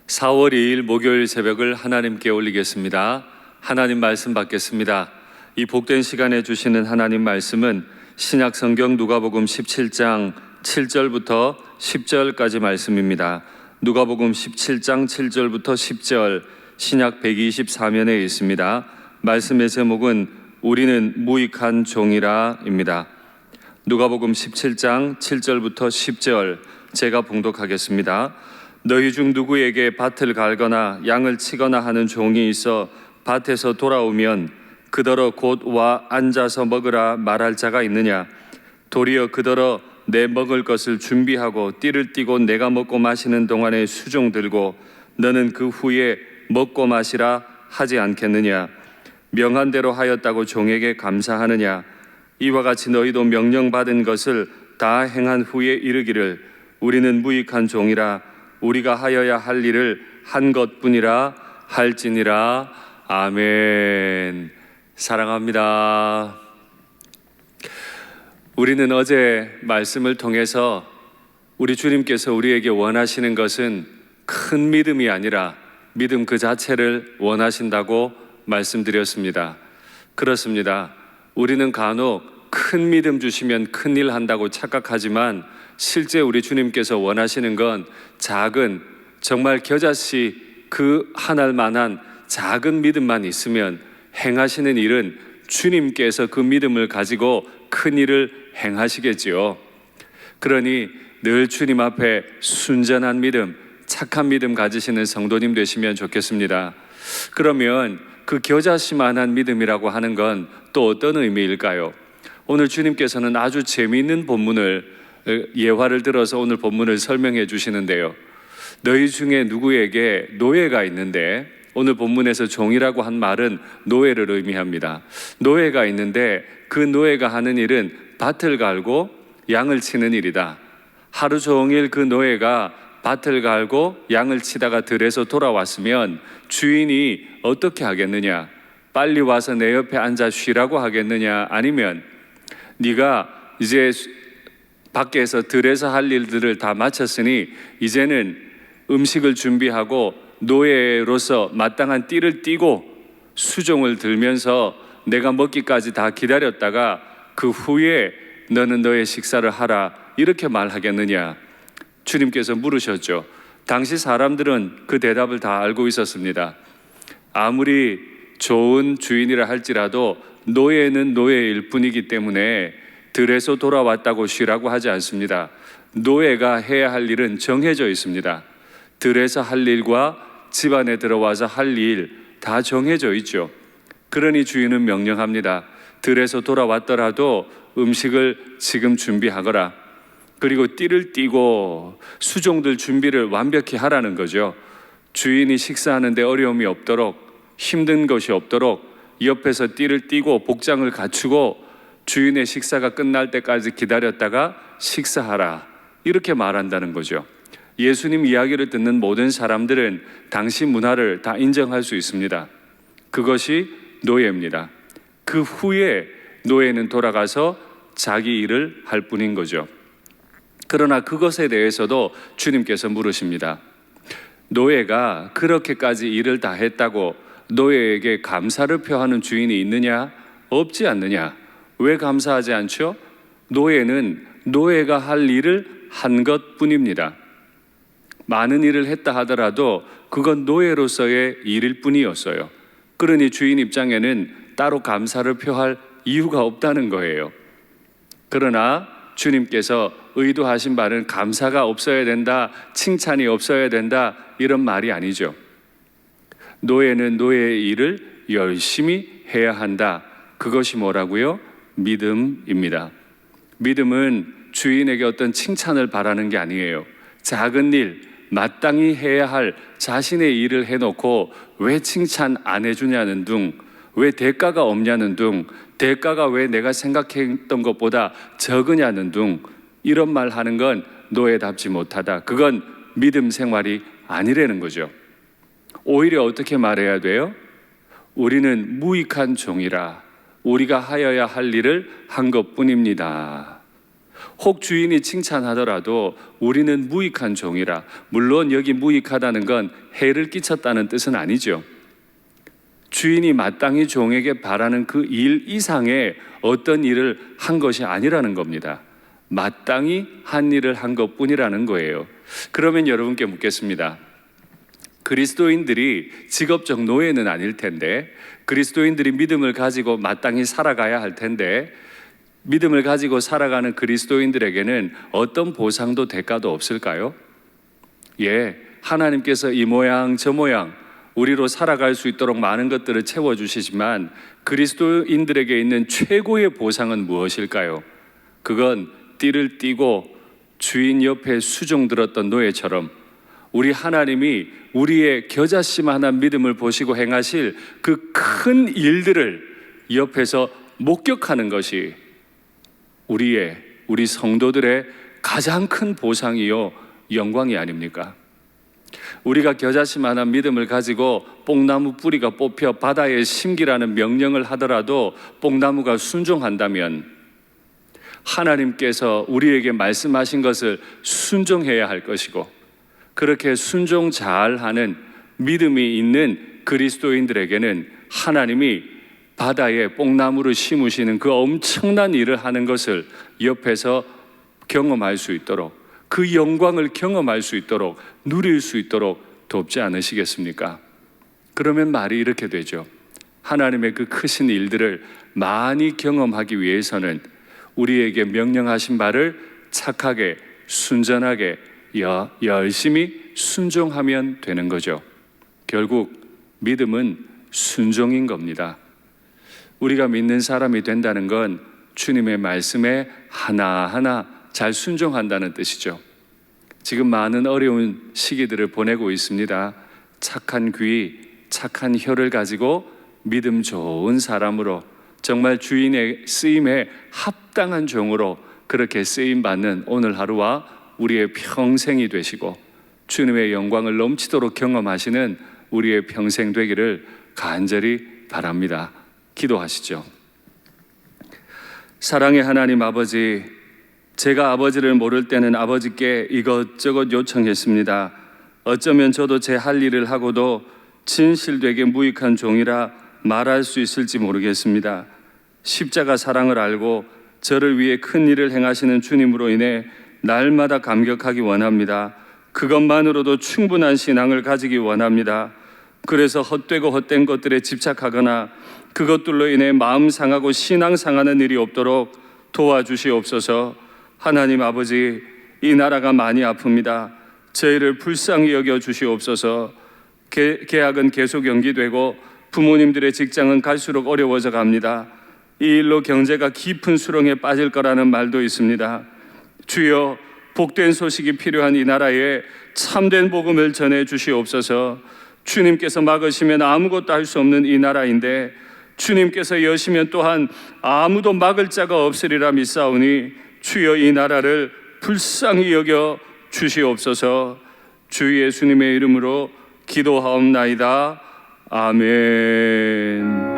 4월 2일 목요일 새벽을 하나님께 올리겠습니다. 하나님 말씀 받겠습니다. 이 복된 시간에 주시는 하나님 말씀은 신약 성경 누가복음 17장 7절부터 10절까지 말씀입니다. 누가복음 17장 7절부터 10절, 신약 124면에 있습니다. 말씀의 제목은 우리는 무익한 종이라입니다. 누가복음 17장 7절부터 10절 제가 봉독하겠습니다. 너희 중 누구에게 밭을 갈거나 양을 치거나 하는 종이 있어 밭에서 돌아오면 그더러 곧 와 앉아서 먹으라 말할 자가 있느냐? 도리어 그더러 내 먹을 것을 준비하고 띠를 띠고 내가 먹고 마시는 동안에 수종 들고 너는 그 후에 먹고 마시라 하지 않겠느냐? 명한 대로 하였다고 종에게 감사하느냐? 이와 같이 너희도 명령받은 것을 다 행한 후에 이르기를 우리는 무익한 종이라 우리가 하여야 할 일을 한 것뿐이라 할지니라. 아멘. 사랑합니다. 우리는 어제 말씀을 통해서 우리 주님께서 우리에게 원하시는 것은 큰 믿음이 아니라 믿음 그 자체를 원하신다고 말씀드렸습니다. 그렇습니다. 우리는 간혹 큰 믿음 주시면 큰일 한다고 착각하지만 실제 우리 주님께서 원하시는 건 작은, 정말 겨자씨 그 한 알만한 작은 믿음만 있으면 행하시는 일은 주님께서 그 믿음을 가지고 큰 일을 행하시겠지요. 그러니 늘 주님 앞에 순전한 믿음, 착한 믿음 가지시는 성도님 되시면 좋겠습니다. 그러면 그 겨자씨만한 믿음이라고 하는 건 또 어떤 의미일까요? 오늘 주님께서는 아주 재미있는 본문을 예화를 들어서 오늘 본문을 설명해 주시는데요. 너희 중에 누구에게 노예가 있는데, 오늘 본문에서 종이라고 한 말은 노예를 의미합니다. 노예가 있는데 그 노예가 하는 일은 밭을 갈고 양을 치는 일이다. 하루 종일 그 노예가 밭을 갈고 양을 치다가 들에서 돌아왔으면 주인이 어떻게 하겠느냐? 빨리 와서 내 옆에 앉아 쉬라고 하겠느냐? 아니면 네가 이제 밖에서 들에서 할 일들을 다 마쳤으니 이제는 음식을 준비하고 노예로서 마땅한 띠를 띠고 수종을 들면서 내가 먹기까지 다 기다렸다가 그 후에 너는 너의 식사를 하라, 이렇게 말하겠느냐? 주님께서 물으셨죠. 당시 사람들은 그 대답을 다 알고 있었습니다. 아무리 좋은 주인이라 할지라도 노예는 노예일 뿐이기 때문에 들에서 돌아왔다고 쉬라고 하지 않습니다. 노예가 해야 할 일은 정해져 있습니다. 들에서 할 일과 집안에 들어와서 할 일 다 정해져 있죠. 그러니 주인은 명령합니다. 들에서 돌아왔더라도 음식을 지금 준비하거라. 그리고 띠를 띠고 수종들 준비를 완벽히 하라는 거죠. 주인이 식사하는데 어려움이 없도록, 힘든 것이 없도록 옆에서 띠를 띠고 복장을 갖추고 주인의 식사가 끝날 때까지 기다렸다가 식사하라, 이렇게 말한다는 거죠. 예수님 이야기를 듣는 모든 사람들은 당시 문화를 다 인정할 수 있습니다. 그것이 노예입니다. 그 후에 노예는 돌아가서 자기 일을 할 뿐인 거죠. 그러나 그것에 대해서도 주님께서 물으십니다. 노예가 그렇게까지 일을 다 했다고 노예에게 감사를 표하는 주인이 있느냐? 없지 않느냐? 왜 감사하지 않죠? 노예는 노예가 할 일을 한 것뿐입니다. 많은 일을 했다 하더라도 그건 노예로서의 일일 뿐이었어요. 그러니 주인 입장에는 따로 감사를 표할 이유가 없다는 거예요. 그러나 주님께서 의도하신 바는 감사가 없어야 된다, 칭찬이 없어야 된다, 이런 말이 아니죠. 노예는 노예의 일을 열심히 해야 한다. 그것이 뭐라고요? 믿음입니다. 믿음은 주인에게 어떤 칭찬을 바라는 게 아니에요. 작은 일, 마땅히 해야 할 자신의 일을 해놓고 왜 칭찬 안 해주냐는 둥, 왜 대가가 없냐는 둥, 대가가 왜 내가 생각했던 것보다 적으냐는 둥, 이런 말 하는 건 노예답지 못하다. 그건 믿음 생활이 아니라는 거죠. 오히려 어떻게 말해야 돼요? 우리는 무익한 종이라 우리가 하여야 할 일을 한 것뿐입니다. 혹 주인이 칭찬하더라도 우리는 무익한 종이라. 물론 여기 무익하다는 건 해를 끼쳤다는 뜻은 아니죠. 주인이 마땅히 종에게 바라는 그 일 이상의 어떤 일을 한 것이 아니라는 겁니다. 마땅히 한 일을 한 것뿐이라는 거예요. 그러면 여러분께 묻겠습니다. 그리스도인들이 직업적 노예는 아닐 텐데, 그리스도인들이 믿음을 가지고 마땅히 살아가야 할 텐데, 믿음을 가지고 살아가는 그리스도인들에게는 어떤 보상도 대가도 없을까요? 하나님께서 이 모양 저 모양 우리로 살아갈 수 있도록 많은 것들을 채워주시지만 그리스도인들에게 있는 최고의 보상은 무엇일까요? 그건 띠를 띠고 주인 옆에 수종 들었던 노예처럼 우리 하나님이 우리의 겨자씨만한 믿음을 보시고 행하실 그 큰 일들을 옆에서 목격하는 것이 우리 성도들의 가장 큰 보상이요 영광이 아닙니까? 우리가 겨자씨만한 믿음을 가지고 뽕나무 뿌리가 뽑혀 바다에 심기라는 명령을 하더라도 뽕나무가 순종한다면 하나님께서 우리에게 말씀하신 것을 순종해야 할 것이고, 그렇게 순종 잘하는 믿음이 있는 그리스도인들에게는 하나님이 바다에 뽕나무를 심으시는 그 엄청난 일을 하는 것을 옆에서 경험할 수 있도록, 그 영광을 경험할 수 있도록, 누릴 수 있도록 돕지 않으시겠습니까? 그러면 말이 이렇게 되죠. 하나님의 그 크신 일들을 많이 경험하기 위해서는 우리에게 명령하신 바를 착하게, 순전하게, 열심히 순종하면 되는 거죠. 결국 믿음은 순종인 겁니다. 우리가 믿는 사람이 된다는 건 주님의 말씀에 하나하나 잘 순종한다는 뜻이죠. 지금 많은 어려운 시기들을 보내고 있습니다. 착한 귀, 착한 혀를 가지고 믿음 좋은 사람으로, 정말 주인의 쓰임에 합당한 종으로 그렇게 쓰임받는 오늘 하루와 우리의 평생이 되시고 주님의 영광을 넘치도록 경험하시는 우리의 평생 되기를 간절히 바랍니다. 기도하시죠. 사랑의 하나님 아버지, 제가 아버지를 모를 때는 아버지께 이것저것 요청했습니다. 어쩌면 저도 제 할 일을 하고도 진실되게 무익한 종이라 말할 수 있을지 모르겠습니다. 십자가 사랑을 알고 저를 위해 큰 일을 행하시는 주님으로 인해 날마다 감격하기 원합니다. 그것만으로도 충분한 신앙을 가지기 원합니다. 그래서 헛되고 헛된 것들에 집착하거나 그것들로 인해 마음 상하고 신앙 상하는 일이 없도록 도와주시옵소서. 하나님 아버지, 이 나라가 많이 아픕니다. 저희를 불쌍히 여겨 주시옵소서. 계약은 계속 연기되고 부모님들의 직장은 갈수록 어려워져 갑니다. 이 일로 경제가 깊은 수렁에 빠질 거라는 말도 있습니다. 주여, 복된 소식이 필요한 이 나라에 참된 복음을 전해 주시옵소서. 주님께서 막으시면 아무것도 할 수 없는 이 나라인데 주님께서 여시면 또한 아무도 막을 자가 없으리라 믿사오니 주여, 이 나라를 불쌍히 여겨 주시옵소서. 주 예수님의 이름으로 기도하옵나이다. 아멘.